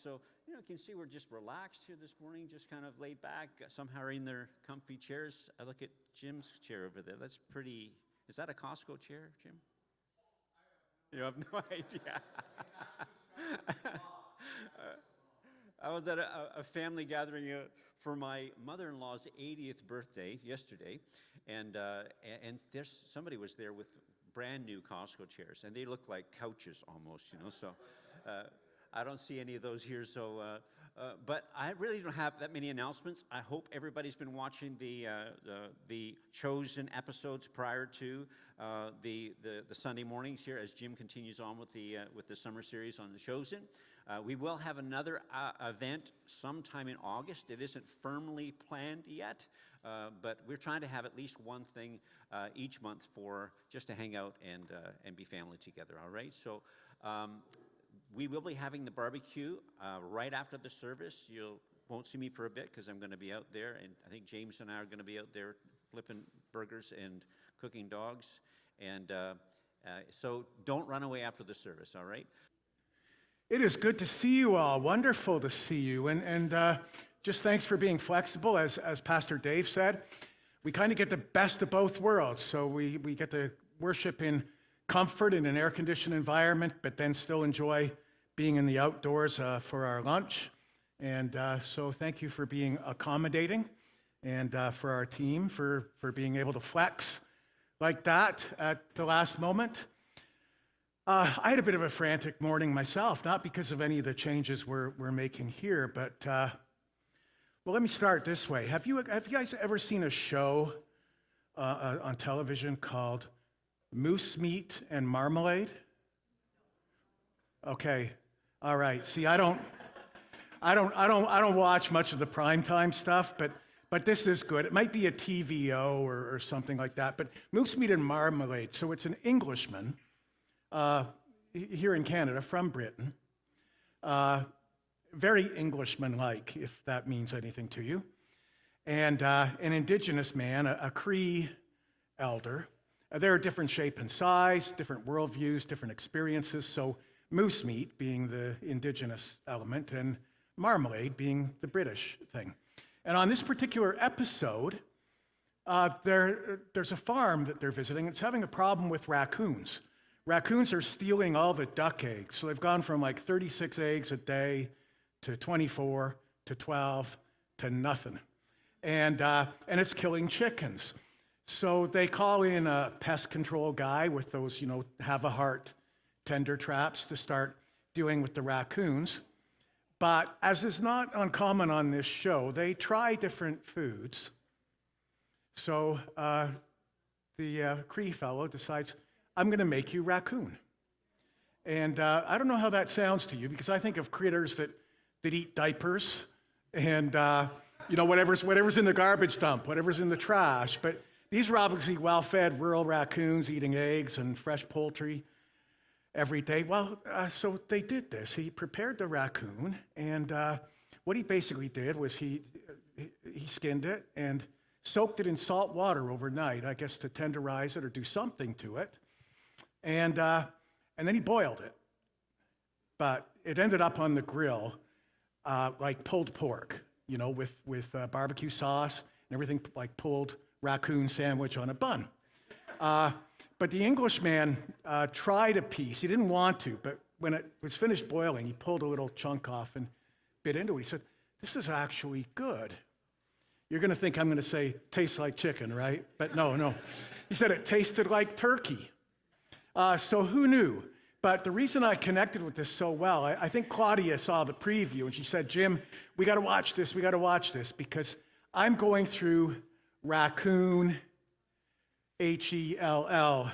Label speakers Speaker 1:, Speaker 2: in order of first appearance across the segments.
Speaker 1: So, you can see we're just relaxed here this morning, just kind of laid back. Somehow are in their comfy chairs. I look at Jim's chair over there. That's pretty. Is that a Costco chair, Jim? You have no idea. I was at a family gathering for my mother-in-law's 80th birthday yesterday, and somebody was there with brand new Costco chairs, and they look like couches almost, So. I don't see any of those here, but I really don't have that many announcements. I hope everybody's been watching the chosen episodes prior to the Sunday mornings here as Jim continues on with the summer series on the chosen. We will have another event sometime in August. It isn't firmly planned yet, but we're trying to have at least one thing each month for just to hang out and be family together. All right, so. We will be having the barbecue right after the service. You won't see me for a bit because I'm going to be out there, and I think James and I are going to be out there flipping burgers and cooking dogs. And so don't run away after the service, all right?
Speaker 2: It is good to see you all. Wonderful to see you. And just thanks for being flexible. As Pastor Dave said, we kind of get the best of both worlds. So we get to worship in comfort in an air-conditioned environment, but then still enjoy being in the outdoors for our lunch. And so thank you for being accommodating, and for our team for being able to flex like that at the last moment. I had a bit of a frantic morning myself, not because of any of the changes we're making here, but well, let me start this way. Have you guys ever seen a show on television called Moose Meat and Marmalade? Okay, all right. See, I don't watch much of the primetime stuff, but this is good. It might be a TVO or something like that. But Moose Meat and Marmalade. So it's an Englishman here in Canada from Britain, very Englishman-like, if that means anything to you, and an Indigenous man, a Cree elder. They're a different shape and size, different worldviews, different experiences. So moose meat being the Indigenous element and marmalade being the British thing. And on this particular episode, there's a farm that they're visiting. It's having a problem with raccoons. Raccoons are stealing all the duck eggs. So they've gone from like 36 eggs a day to 24 to 12 to nothing. And it's killing chickens. So they call in a pest control guy with those, have a heart tender traps to start dealing with the raccoons. But as is not uncommon on this show, they try different foods. So the Cree fellow decides, I'm going to make you raccoon. And I don't know how that sounds to you, because I think of critters that eat diapers and, whatever's in the garbage dump, whatever's in the trash. But these were obviously well-fed rural raccoons eating eggs and fresh poultry every day. Well, so they did this. He prepared the raccoon, and what he basically did was he skinned it and soaked it in salt water overnight, I guess to tenderize it or do something to it, and then he boiled it. But it ended up on the grill like pulled pork, with barbecue sauce and everything, like pulled raccoon sandwich on a bun. But the Englishman tried a piece. He didn't want to, but when it was finished boiling, he pulled a little chunk off and bit into it. He said, "This is actually good." You're going to think I'm going to say, "Tastes like chicken," right? But no. He said it tasted like turkey. So who knew? But the reason I connected with this so well, I think Claudia saw the preview, and she said, "Jim, we got to watch this, because I'm going through raccoon, Hell,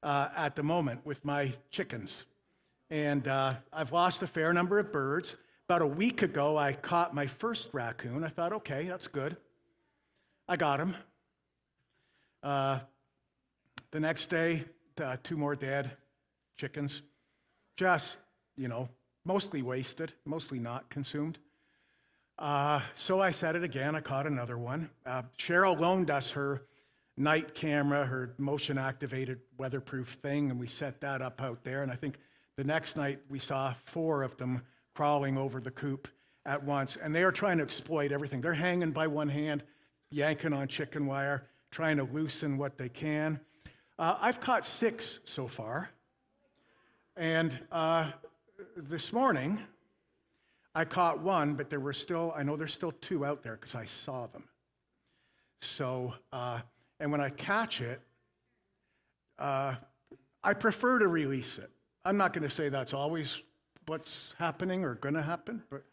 Speaker 2: at the moment with my chickens. And I've lost a fair number of birds. About a week ago, I caught my first raccoon. I thought, okay, that's good. I got him. The next day, 2 more dead chickens. Just, mostly wasted, mostly not consumed. So I said it again. I caught another one. Cheryl loaned us her night camera, her motion-activated weatherproof thing, and we set that up out there. And I think the next night we saw 4 of them crawling over the coop at once, and they are trying to exploit everything. They're hanging by one hand, yanking on chicken wire, trying to loosen what they can. I've caught 6 so far, and this morning I caught 1, but I know there's still 2 out there because I saw them. So, and when I catch it, I prefer to release it. I'm not going to say that's always what's happening or going to happen, but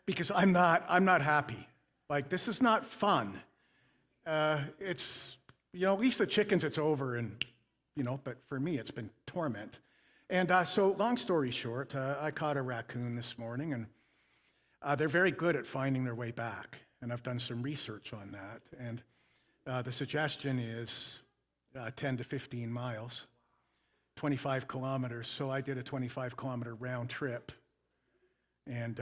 Speaker 2: because I'm not happy. Like, this is not fun. It's, at least the chickens, it's over, and but for me, it's been torment. And so, long story short, I caught a raccoon this morning, and they're very good at finding their way back. And I've done some research on that. And the suggestion is 10 to 15 miles, 25 kilometers. So I did a 25-kilometer round trip and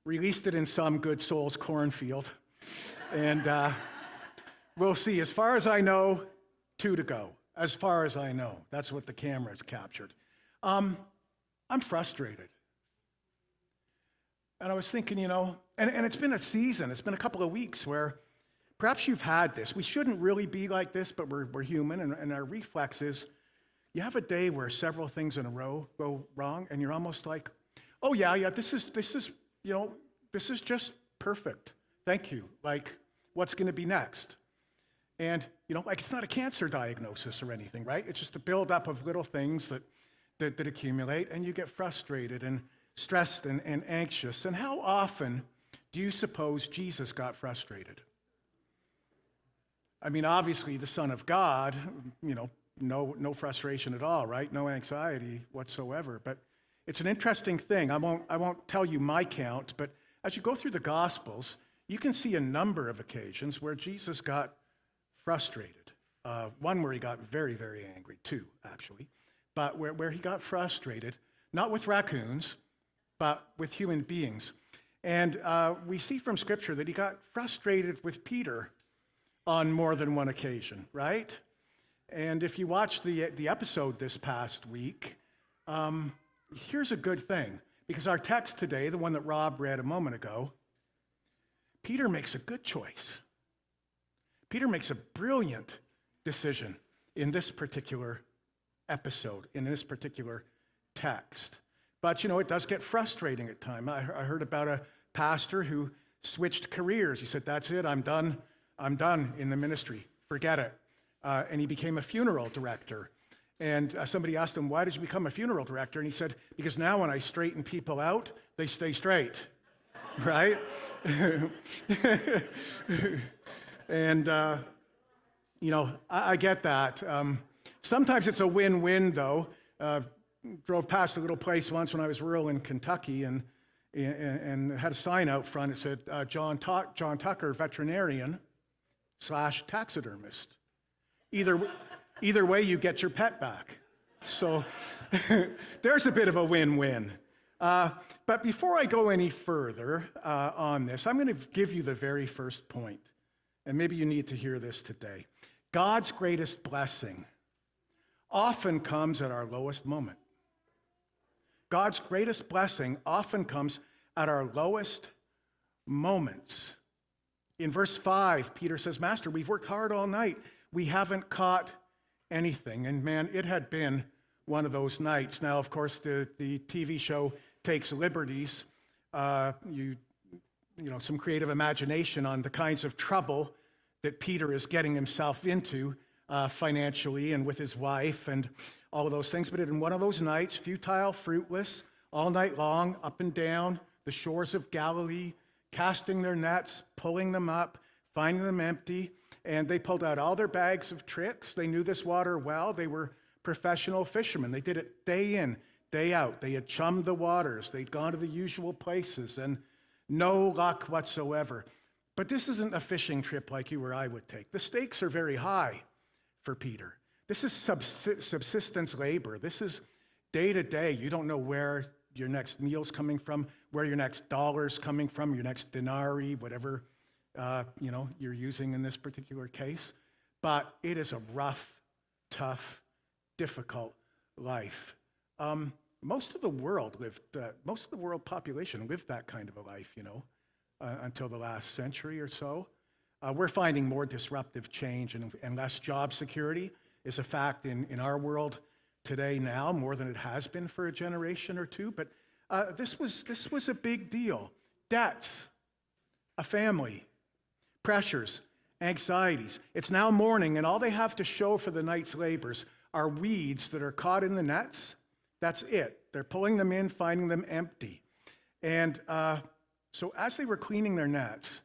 Speaker 2: released it in some good soul's cornfield. And we'll see. As far as I know, 2 to go. As far as I know. That's what the camera's captured. I'm frustrated. And I was thinking, and it's been a season, it's been a couple of weeks where perhaps you've had this. We shouldn't really be like this, but we're human, and our reflex is, you have a day where several things in a row go wrong, and you're almost like, oh yeah, this is just perfect. Thank you. Like, what's going to be next? And, like, it's not a cancer diagnosis or anything, right? It's just a buildup of little things that accumulate, and you get frustrated and stressed and anxious. And how often do you suppose Jesus got frustrated? I mean, obviously, the Son of God, no frustration at all, right? No anxiety whatsoever. But it's an interesting thing. I won't tell you my count, but as you go through the Gospels, you can see a number of occasions where Jesus got frustrated. One where he got very, very angry, 2, actually. But where he got frustrated, not with raccoons, but with human beings. And we see from Scripture that he got frustrated with Peter on more than one occasion, right? And if you watch the episode this past week, here's a good thing. Because our text today, the one that Rob read a moment ago, Peter makes a good choice. Peter makes a brilliant decision in this particular episode, in this particular text. But, it does get frustrating at times. I heard about a pastor who switched careers. He said, that's it, I'm done in the ministry. Forget it. And he became a funeral director. And somebody asked him, why did you become a funeral director? And he said, because now when I straighten people out, they stay straight, right? And, I get that. Sometimes it's a win-win, though. Drove past a little place once when I was rural in Kentucky and had a sign out front. It said, John Tucker, veterinarian / taxidermist. Either way, you get your pet back. So there's a bit of a win-win. But before I go any further on this, I'm going to give you the very first point. And maybe you need to hear this today. God's greatest blessing often comes at our lowest moment. God's greatest blessing often comes at our lowest moments. In verse 5, Peter says, Master, we've worked hard all night. We haven't caught anything. And man, it had been one of those nights. Now, of course, the TV show takes liberties, some creative imagination on the kinds of trouble that Peter is getting himself into financially and with his wife and all of those things. But in one of those nights, futile, fruitless, all night long, up and down the shores of Galilee, casting their nets, pulling them up, finding them empty, and they pulled out all their bags of tricks. They knew this water well. They were professional fishermen. They did it day in, day out. They had chummed the waters. They'd gone to the usual places, and no luck whatsoever. But this isn't a fishing trip like you or I would take. The stakes are very high for Peter. This is subsistence labor. This is day to day. You don't know where your next meal's coming from, where your next dollar's coming from, your next denarii, whatever you're using in this particular case. But it is a rough, tough, difficult life. most of the world population lived that kind of a life, until the last century or so. We're finding more disruptive change and less job security is a fact in our world today now, more than it has been for a generation or two. But this was a big deal. Debts, a family, pressures, anxieties. It's now morning, and all they have to show for the night's labors are weeds that are caught in the nets. That's it. They're pulling them in, finding them empty. And so as they were cleaning their nets,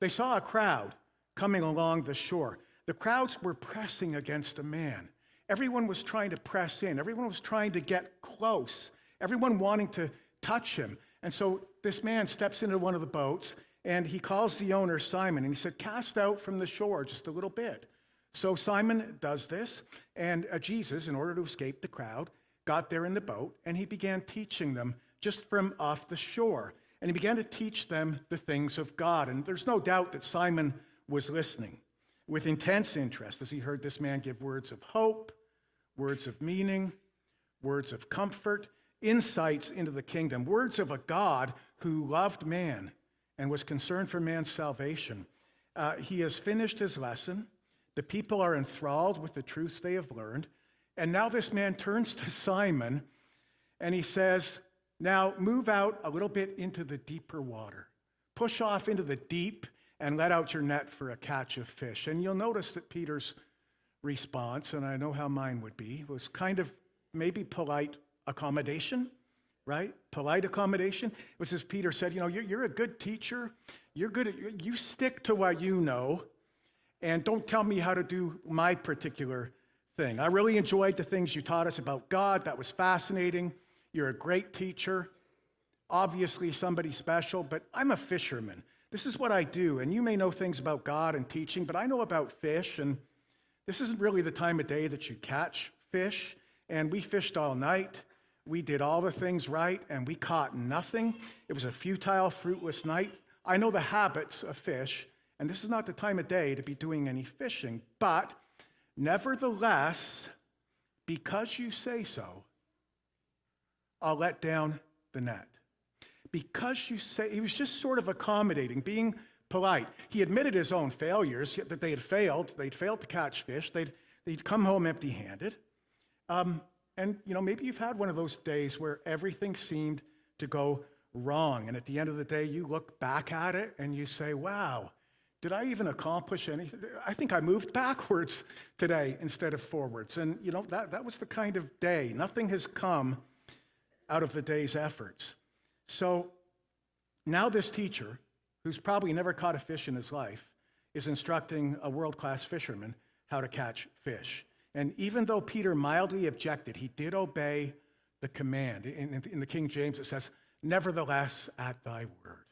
Speaker 2: they saw a crowd coming along the shore. The crowds were pressing against a man. Everyone was trying to press in. Everyone was trying to get close. Everyone wanting to touch him. And so this man steps into one of the boats, and he calls the owner Simon, and he said, "Cast out from the shore just a little bit." So Simon does this, and Jesus, in order to escape the crowd, got there in the boat, and he began teaching them just from off the shore. And he began to teach them the things of God. And there's no doubt that Simon was listening with intense interest as he heard this man give words of hope, words of meaning, words of comfort, insights into the kingdom, words of a God who loved man and was concerned for man's salvation. He has finished his lesson. The people are enthralled with the truths they have learned. And now this man turns to Simon and he says, "Now move out a little bit into the deeper water. Push off into the deep and let out your net for a catch of fish." And you'll notice that Peter's response, and I know how mine would be, was kind of maybe polite accommodation, right? Polite accommodation. It was as Peter said, you're a good teacher. You stick to what you know, and don't tell me how to do my particular thing. I really enjoyed the things you taught us about God. That was fascinating. You're a great teacher. Obviously somebody special, but I'm a fisherman. This is what I do, and you may know things about God and teaching, but I know about fish, and this isn't really the time of day that you catch fish, and we fished all night. We did all the things right, and we caught nothing. It was a futile, fruitless night. I know the habits of fish, and this is not the time of day to be doing any fishing, but nevertheless, because you say so, I'll let down the net. Because you say, he was just sort of accommodating, being polite. He admitted his own failures, that they had failed. They'd failed to catch fish. They'd come home empty-handed. And maybe you've had one of those days where everything seemed to go wrong. And at the end of the day, you look back at it and you say, wow, did I even accomplish anything? I think I moved backwards today instead of forwards. And that was the kind of day. Nothing has come out of the day's efforts. So now this teacher, who's probably never caught a fish in his life, is instructing a world-class fisherman how to catch fish. And even though Peter mildly objected, he did obey the command. In the King James, it says, "Nevertheless, at thy word.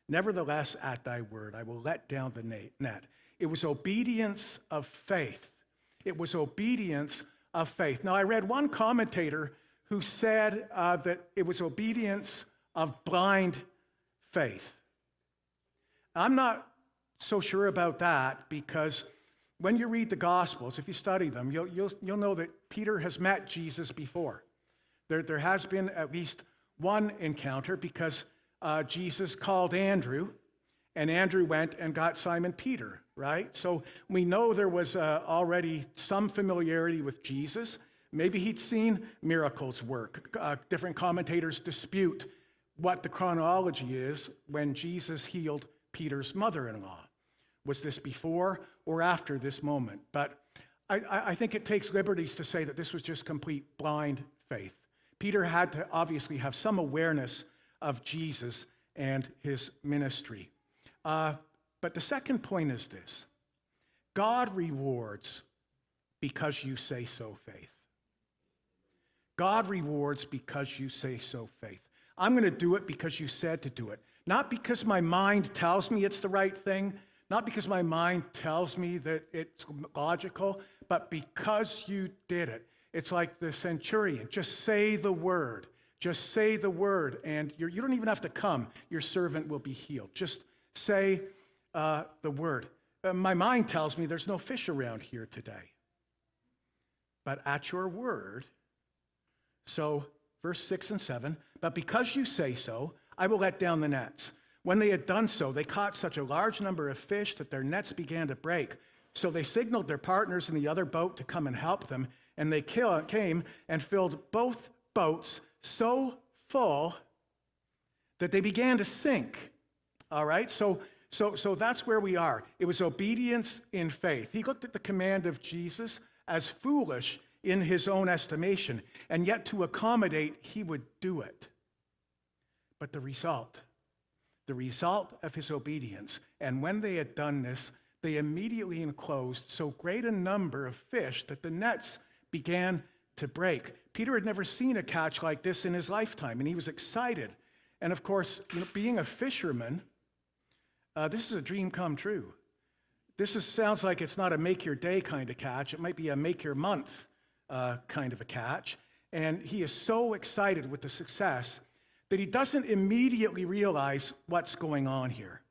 Speaker 2: Nevertheless, at thy word, I will let down the net." It was obedience of faith. It was obedience of faith. Now, I read one commentator who said that it was obedience of blind faith. I'm not so sure about that, because when you read the Gospels, if you study them, you'll know that Peter has met Jesus before. There has been at least one encounter, because Jesus called Andrew, and Andrew went and got Simon Peter, right? So we know there was already some familiarity with Jesus. Maybe he'd seen miracles work. Different commentators dispute what the chronology is when Jesus healed Peter's mother-in-law. Was this before or after this moment? But I think it takes liberties to say that this was just complete blind faith. Peter had to obviously have some awareness of Jesus and his ministry. But the second point is this: God rewards because you say so faith. God rewards because you say so faith. I'm going to do it because you said to do it. Not because my mind tells me it's the right thing, not because my mind tells me that it's logical, but because you did it. It's like the centurion. Just say the word. Just say the word, and you don't even have to come. Your servant will be healed. Just say the word. My mind tells me there's no fish around here today. But at your word, so verse 6 and 7, but because you say so, I will let down the nets. When they had done so, they caught such a large number of fish that their nets began to break. So they signaled their partners in the other boat to come and help them, and they came and filled both boats so full that they began to sink. All right? So that's where we are. It was obedience in faith. He looked at the command of Jesus as foolish in his own estimation, and yet to accommodate, he would do it. But the result of his obedience, and when they had done this, they immediately enclosed so great a number of fish that the nets began to break. Peter had never seen a catch like this in his lifetime, and he was excited. And of course, being a fisherman, this is a dream come true. Sounds like it's not a make-your-day kind of catch. It might be a make-your-month kind of a catch. And he is so excited with the success that he doesn't immediately realize what's going on here,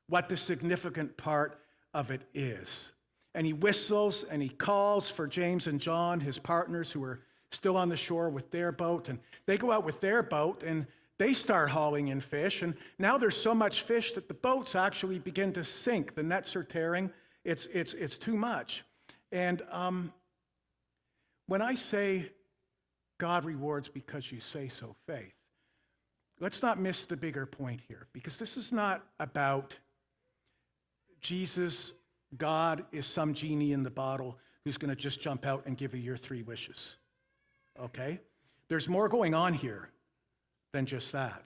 Speaker 2: what the significant part of it is. And he whistles and he calls for James and John, his partners, who are still on the shore with their boat. And they go out with their boat and they start hauling in fish. And now there's so much fish that the boats actually begin to sink. The nets are tearing. It's too much. And when I say God rewards because you say so faith, let's not miss the bigger point here, because this is not about Jesus, God is some genie in the bottle who's going to just jump out and give you your 3 wishes. Okay? There's more going on here than just that.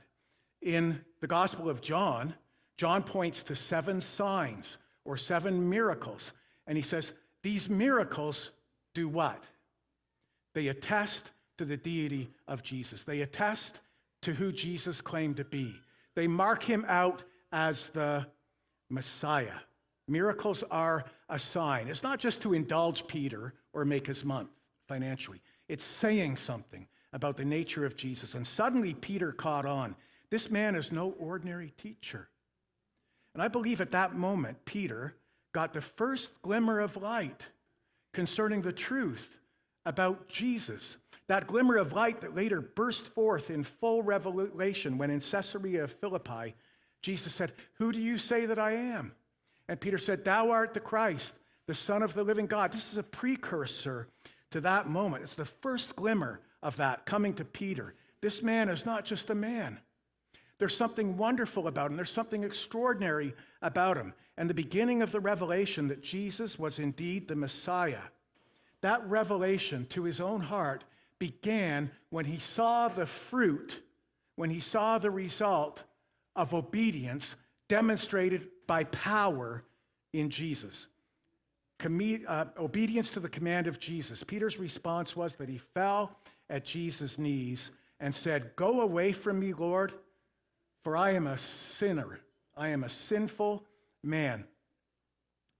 Speaker 2: In the Gospel of John, John points to 7 signs or 7 miracles, and he says, these miracles do what? They attest to the deity of Jesus. They attest to who Jesus claimed to be. They mark him out as the Messiah. Miracles are a sign. It's not just to indulge Peter or make his month financially. It's saying something about the nature of Jesus. And suddenly Peter caught on. This man is no ordinary teacher. And I believe at that moment, Peter got the first glimmer of light concerning the truth about Jesus. That glimmer of light that later burst forth in full revelation when in Caesarea Philippi, Jesus said, "Who do you say that I am?" And Peter said, "Thou art the Christ, the Son of the living God." This is a precursor to that moment. It's the first glimmer of that coming to Peter. This man is not just a man. There's something wonderful about him. There's something extraordinary about him. And the beginning of the revelation that Jesus was indeed the Messiah, that revelation to his own heart began when he saw the fruit, when he saw the result of obedience demonstrated by power in Jesus. Obedience to the command of Jesus. Peter's response was that he fell at Jesus' knees and said, "Go away from me, Lord, for I am a sinner. I am a sinful man."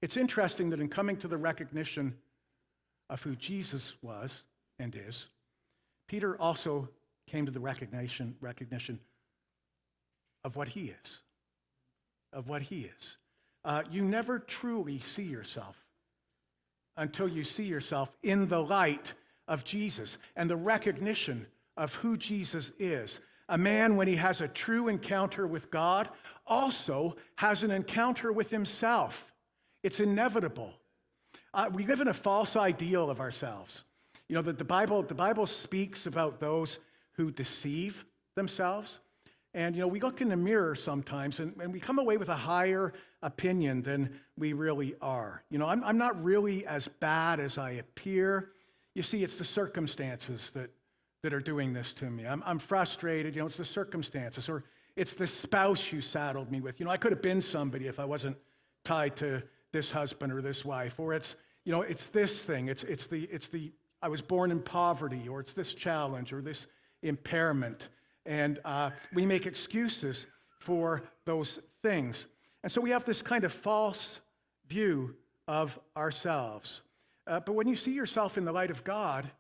Speaker 2: It's interesting that in coming to the recognition of who Jesus was and is, Peter also came to the recognition of what he is. Of what he is. You never truly see yourself until you see yourself in the light of Jesus and the recognition of who Jesus is. A man, when he has a true encounter with God, also has an encounter with himself. It's inevitable. We live in a false ideal of ourselves. You know, that the Bible speaks about those who deceive themselves. And, you know, we look in the mirror sometimes and we come away with a higher opinion than we really are. You know, I'm not really as bad as I appear. You see, it's the circumstances that are doing this to me. I'm frustrated. You know, it's the circumstances. Or it's the spouse you saddled me with. You know, I could have been somebody if I wasn't tied to this husband or this wife. Or it's, you know, it's this thing. It's the I was born in poverty, or it's this challenge or this impairment. And we make excuses for those things. And so we have this kind of false view of ourselves. But when you see yourself in the light of God,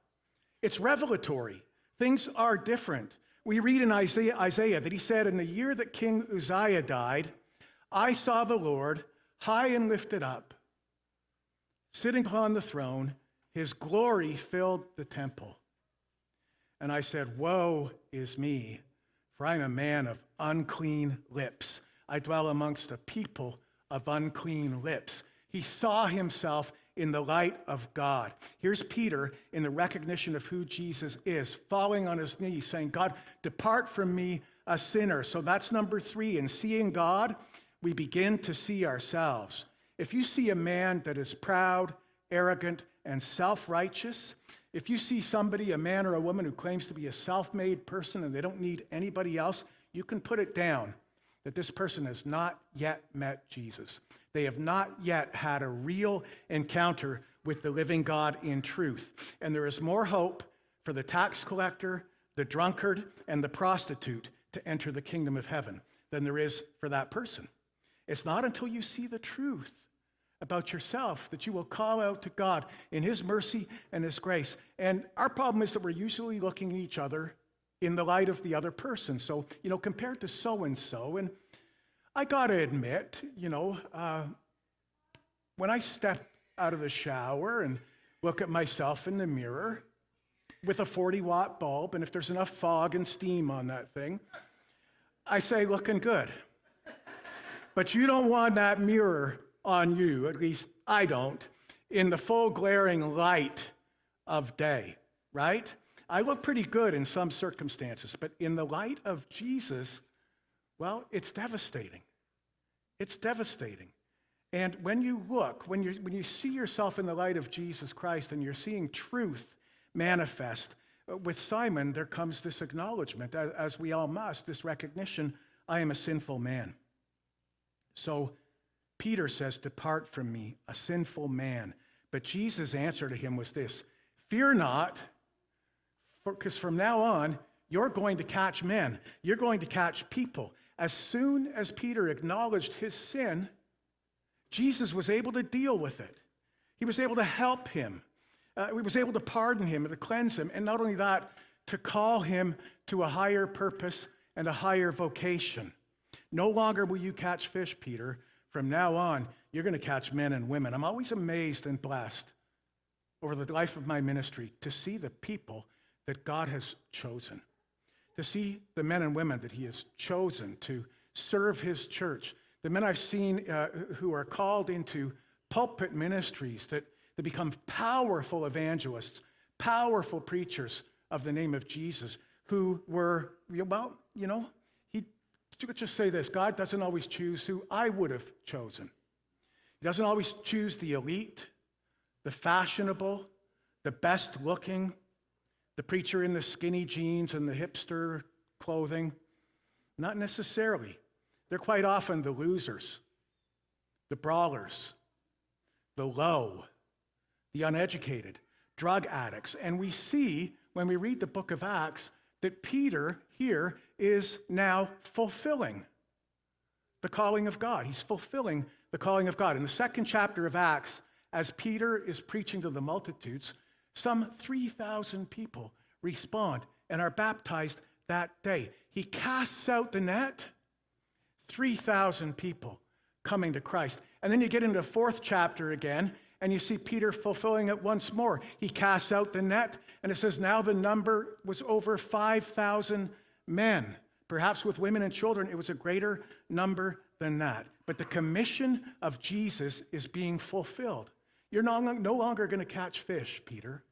Speaker 2: it's revelatory. Things are different. We read in Isaiah that he said, "In the year that King Uzziah died, I saw the Lord high and lifted up, sitting upon the throne. His glory filled the temple." And I said, woe is me, for I am a man of unclean lips. I dwell amongst a people of unclean lips. He saw himself in the light of God. Here's Peter in the recognition of who Jesus is, falling on his knees, saying, God, depart from me, a sinner. So that's number 3. In seeing God, we begin to see ourselves. If you see a man that is proud, arrogant, and self-righteous, if you see somebody, a man or a woman who claims to be a self-made person and they don't need anybody else, you can put it down that this person has not yet met Jesus. They have not yet had a real encounter with the living God in truth. And there is more hope for the tax collector, the drunkard, and the prostitute to enter the kingdom of heaven than there is for that person. It's not until you see the truth about yourself that you will call out to God in his mercy and his grace. And our problem is that we're usually looking at each other in the light of the other person. So, compared to so-and-so, and I got to admit, when I step out of the shower and look at myself in the mirror with a 40-watt bulb, and if there's enough fog and steam on that thing, I say, looking good. But you don't want that mirror on you, at least I don't, in the full glaring light of day, right? I look pretty good in some circumstances, but in the light of Jesus, well, it's devastating. It's devastating. And when you look, when you see yourself in the light of Jesus Christ and you're seeing truth manifest, with Simon, there comes this acknowledgement, as we all must, this recognition, I am a sinful man. So Peter says, depart from me, a sinful man. But Jesus' answer to him was this, fear not, because from now on, you're going to catch men. You're going to catch people. As soon as Peter acknowledged his sin, Jesus was able to deal with it. He was able to help him. He was able to pardon him and to cleanse him. And not only that, to call him to a higher purpose and a higher vocation. No longer will you catch fish, Peter. From now on, you're going to catch men and women. I'm always amazed and blessed over the life of my ministry to see the people that God has chosen, to see the men and women that he has chosen to serve his church, the men I've seen who are called into pulpit ministries that become powerful evangelists, powerful preachers of the name of Jesus, who were, he would just say this, God doesn't always choose who I would have chosen. He doesn't always choose the elite, the fashionable, the best looking, the preacher in the skinny jeans and the hipster clothing. Not necessarily. They're quite often the losers, the brawlers, the low, the uneducated, drug addicts. And we see when we read the book of Acts that Peter here is now fulfilling the calling of God. He's fulfilling the calling of God. In the 2nd chapter of Acts, as Peter is preaching to the multitudes, some 3,000 people respond and are baptized that day. He casts out the net, 3,000 people coming to Christ. And then you get into the 4th chapter again, and you see Peter fulfilling it once more. He casts out the net, and it says now the number was over 5,000 men. Perhaps with women and children, it was a greater number than that. But the commission of Jesus is being fulfilled. You're no longer going to catch fish, Peter.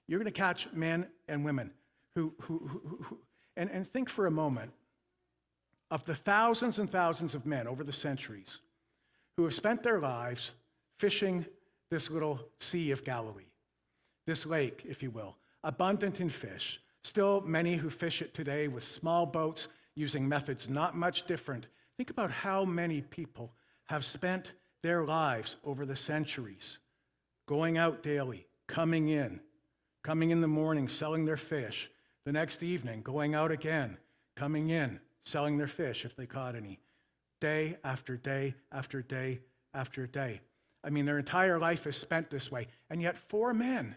Speaker 2: You're going to catch men and women who think for a moment of the thousands and thousands of men over the centuries who have spent their lives fishing this little Sea of Galilee, this lake, if you will, abundant in fish. Still many who fish it today with small boats using methods not much different. Think about how many people have spent their lives over the centuries going out daily, coming in the morning, selling their fish, the next evening, going out again, coming in, selling their fish if they caught any, day after day after day after day. I mean, their entire life is spent this way. And yet 4 men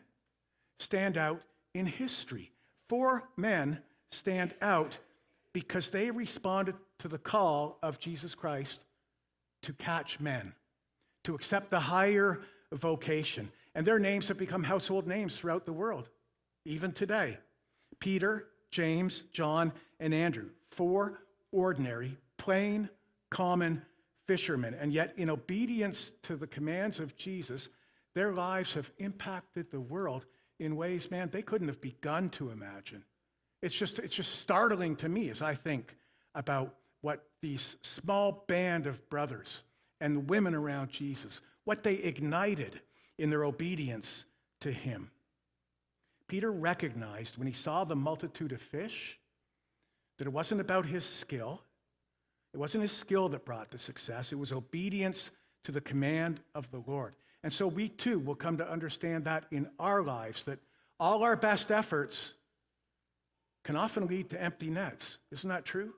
Speaker 2: stand out in history. 4 men stand out because they responded to the call of Jesus Christ to catch men, to accept the higher vocation. And their names have become household names throughout the world, even today. Peter, James, John, and Andrew, 4 ordinary, plain, common fishermen. And yet, in obedience to the commands of Jesus, their lives have impacted the world in ways, man, they couldn't have begun to imagine. It's just startling to me as I think about what these small band of brothers and women around Jesus, what they ignited in their obedience to him. Peter recognized when he saw the multitude of fish that it wasn't about his skill. It wasn't his skill that brought the success. It was obedience to the command of the Lord. And so we too will come to understand that in our lives, that all our best efforts can often lead to empty nets. Isn't that true?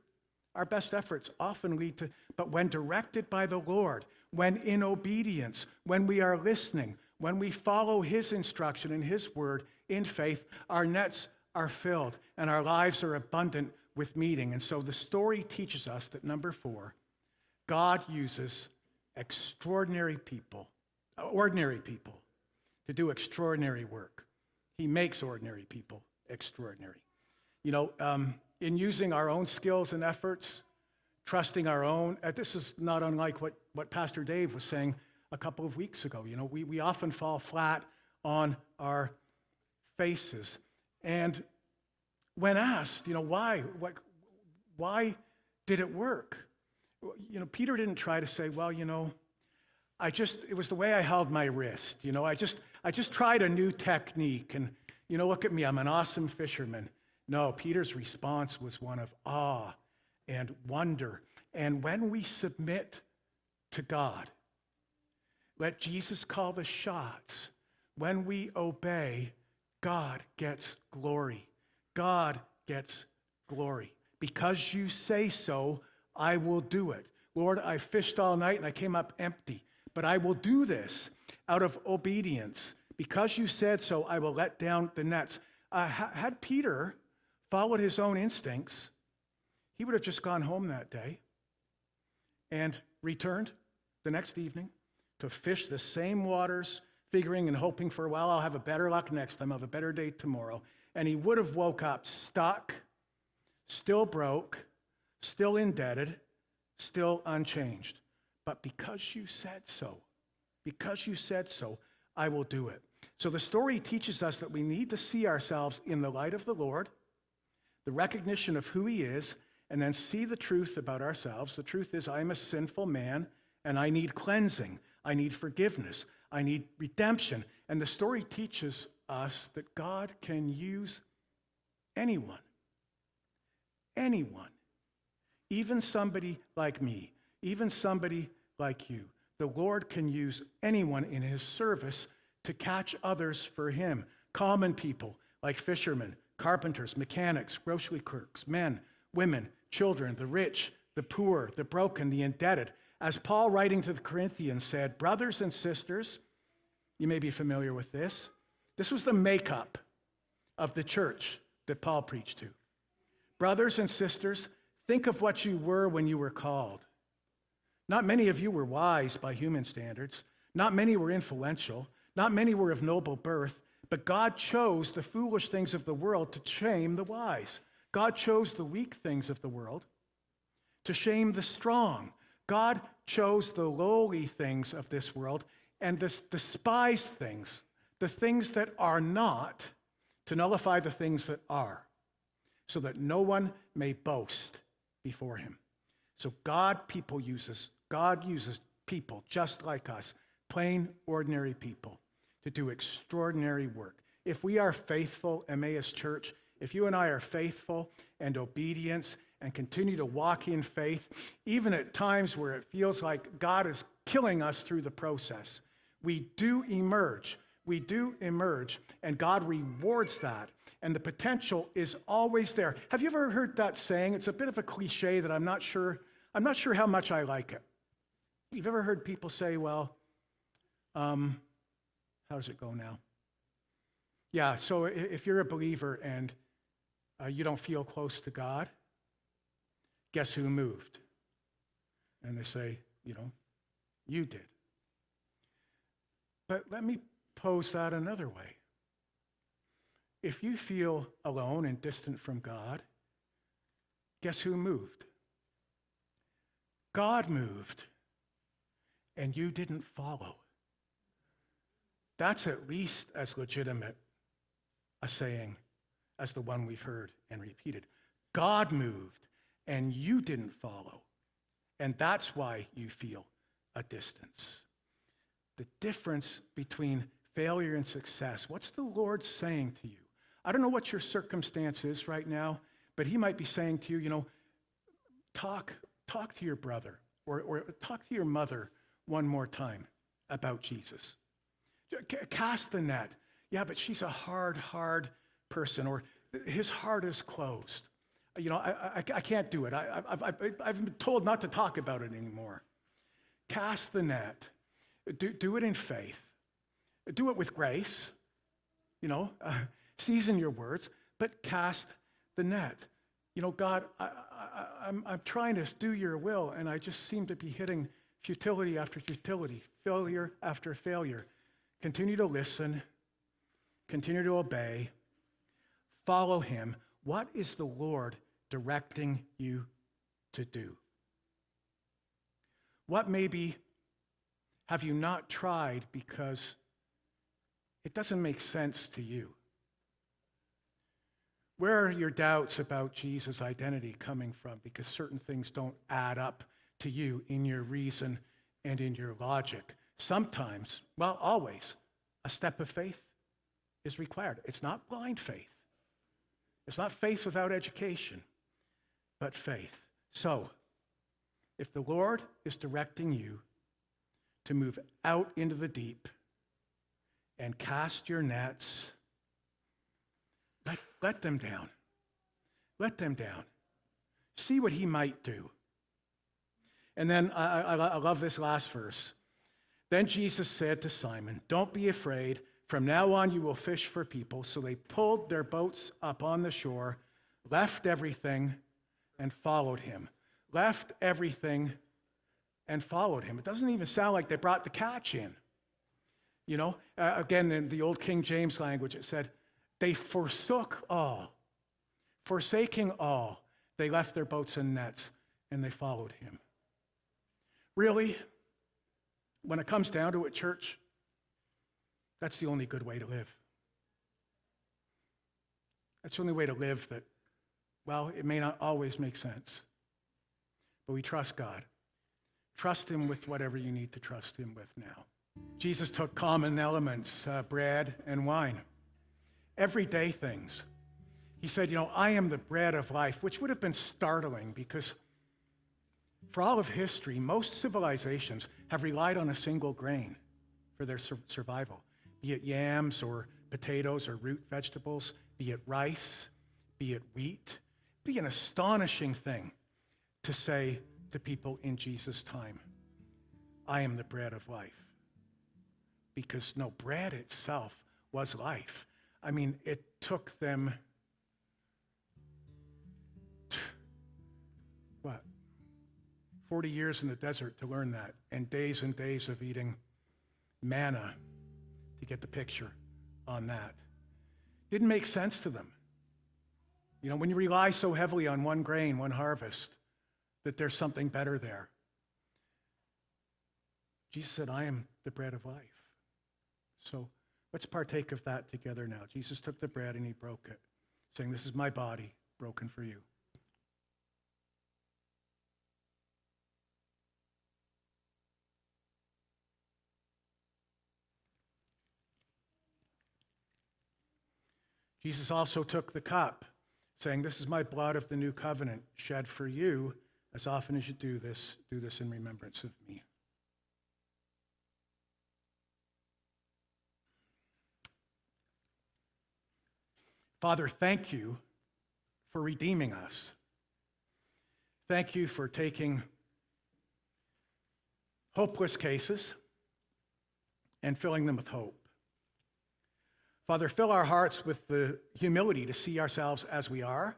Speaker 2: Our best efforts often lead to, but when directed by the Lord, when in obedience, when we are listening, when we follow his instruction and his word in faith, our nets are filled and our lives are abundant with meaning. And so the story teaches us that number 4, God uses ordinary people to do extraordinary work. He makes ordinary people extraordinary. In using our own skills and efforts, trusting our own, this is not unlike what Pastor Dave was saying a couple of weeks ago. We often fall flat on our faces. And when asked, why did it work? Peter didn't try to say, it was the way I held my wrist. I just tried a new technique and, look at me, I'm an awesome fisherman. No, Peter's response was one of awe and wonder. And when we submit to God, let Jesus call the shots. When we obey, God gets glory. God gets glory. Because you say so, I will do it. Lord, I fished all night and I came up empty, but I will do this out of obedience. Because you said so, I will let down the nets. Had Peter followed his own instincts, he would have just gone home that day and returned the next evening to fish the same waters, figuring and hoping for, I'll have a better luck next time, I'll have a better day tomorrow. And he would have woke up stuck, still broke, still indebted, still unchanged. But because you said so, I will do it. So the story teaches us that we need to see ourselves in the light of the Lord, the recognition of who he is, and then see the truth about ourselves. The truth is, I'm a sinful man, and I need cleansing. I need forgiveness. I need redemption. And the story teaches us that God can use anyone, even somebody like me, even somebody like you. The Lord can use anyone in his service to catch others for him. Common people like fishermen, carpenters, mechanics, grocery clerks, men, women, children, the rich, the poor, the broken, the indebted. As Paul, writing to the Corinthians, said, brothers and sisters, you may be familiar with this. This was the makeup of the church that Paul preached to. Brothers and sisters, think of what you were when you were called. Not many of you were wise by human standards. Not many were influential. Not many were of noble birth. But God chose the foolish things of the world to shame the wise. God chose the weak things of the world to shame the strong. God chose the lowly things of this world and the despised things, the things that are not, to nullify the things that are, so that no one may boast before him. So God uses people just like us, plain, ordinary people, to do extraordinary work. If we are faithful, Emmaus Church, if you and I are faithful and obedient and continue to walk in faith, even at times where it feels like God is killing us through the process, we do emerge, and God rewards that, and the potential is always there. Have you ever heard that saying? It's a bit of a cliche that I'm not sure how much I like it. You've ever heard people say, how does it go now? Yeah, so if you're a believer and you don't feel close to God, guess who moved? And they say, you did. But let me pose that another way. if you feel alone and distant from God, guess who moved? God moved, and you didn't follow. That's at least as legitimate a saying as the one we've heard and repeated. God moved, and you didn't follow. And that's why you feel a distance. The difference between failure and success. What's the Lord saying to you? I don't know what your circumstance is right now, but he might be saying to you, talk to your brother or talk to your mother one more time about Jesus. Cast the net. Yeah, but she's a hard person, or his heart is closed. I can't do it. I've been told not to talk about it anymore. Cast the net. Do it in faith. Do it with grace. Season your words, but cast the net. God, I'm trying to do your will, and I just seem to be hitting futility after futility, failure after failure. Continue to listen. Continue to obey. Follow him. What is the Lord directing you to do? What maybe have you not tried because it doesn't make sense to you? Where are your doubts about Jesus' identity coming from? Because certain things don't add up to you in your reason and in your logic. Sometimes, well, always, a step of faith is required. It's not blind faith. It's not faith without education, but faith. So, if the Lord is directing you to move out into the deep and cast your nets, let them down. Let them down. See what he might do. And then I love this last verse. Then Jesus said to Simon, "Don't be afraid. From now on you will fish for people." So they pulled their boats up on the shore, left everything, and followed him. Left everything and followed him. It doesn't even sound like they brought the catch in. Again, in the old King James language, it said, they forsook all. Forsaking all, they left their boats and nets, and they followed him. Really, when it comes down to it, church, that's the only good way to live. That's the only way to live that, well, it may not always make sense, but we trust God. Trust him with whatever you need to trust him with now. Jesus took common elements, bread and wine, everyday things. He said, I am the bread of life, which would have been startling because for all of history, most civilizations have relied on a single grain for their survival, be it yams or potatoes or root vegetables, be it rice, be it wheat. It'd be an astonishing thing to say to people in Jesus' time, I am the bread of life. Because no, bread itself was life. I mean, it took them, 40 years in the desert to learn that, and days of eating manna to get the picture on that. Didn't make sense to them. When you rely so heavily on one grain, one harvest, that there's something better there. Jesus said, I am the bread of life. So let's partake of that together now. Jesus took the bread and he broke it, saying, this is my body broken for you. Jesus also took the cup, saying, this is my blood of the new covenant, shed for you. As often as you do this in remembrance of me. Father, thank you for redeeming us. Thank you for taking hopeless cases and filling them with hope. Father, fill our hearts with the humility to see ourselves as we are,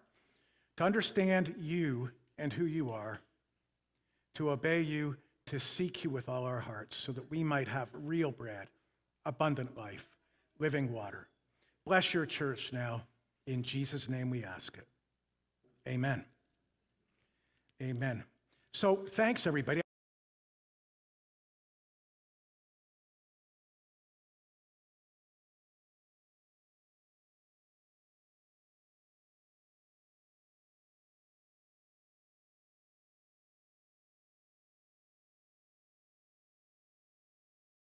Speaker 2: to understand you and who you are, to obey you, to seek you with all our hearts, so that we might have real bread, abundant life, living water. Bless your church now. In Jesus' name we ask it. Amen. Amen. So thanks, everybody.